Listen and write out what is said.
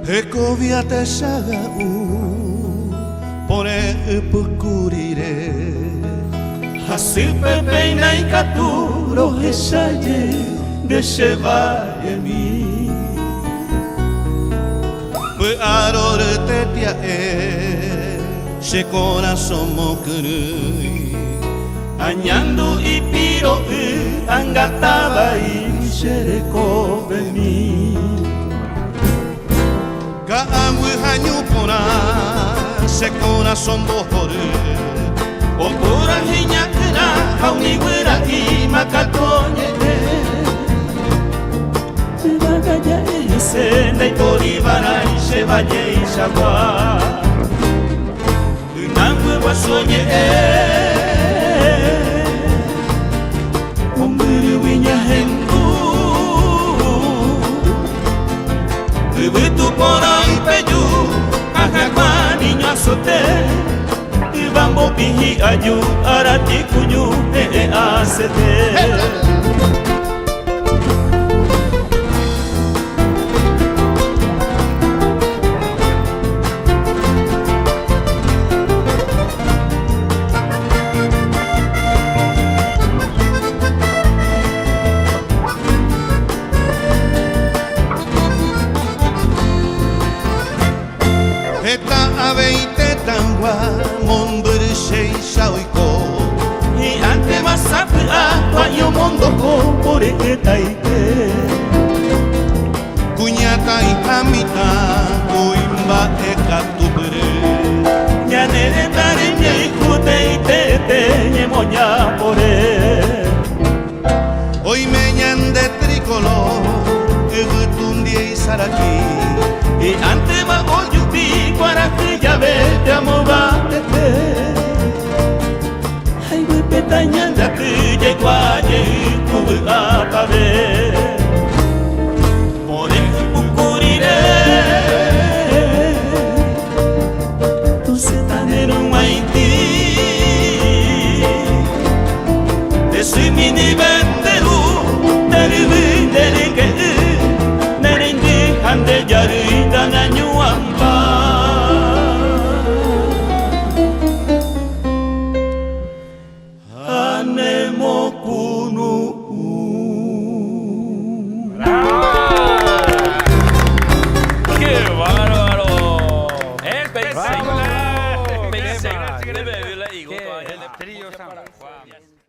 Hekoviate sagau pone pukurire Hasipe peinai katuro hesaye deshevaemi Bearore tetia se corazón mokurui Añando y piro angataba y shereko bemi Kaamu hanyu pona se corazón bohoru Opura hinya kena hauni wira i makatonye Bagaya ise nei toribara ishe valle ishagwa Unangwe wasonye Omburu winya hengu Ubutu pora ipeju Akakwa niño azote Ibambo pihi ayu arati kunyu asete Eta abeite tangwa monbur shei shaoiko Y ante masapu a yo mondo ko pore que taite Kunyata ikamita kuimba ekatubure Nyanere tare nye ikute itete nye moña pore Hoy me ñande tricolor egutundi isaraki Y ante ma oyupi para que ya ve te amo batete Ay we petaña da que llegó aye kubu apabe Por el pukurire Tu setanero maiti De sui mini venderu Derivi derike Nerendi hande jaru idana nyuamba Anemo kunu ¡Qué bárbaro! Espectacular. Pensé que le bebió la higo. Trío San Juan.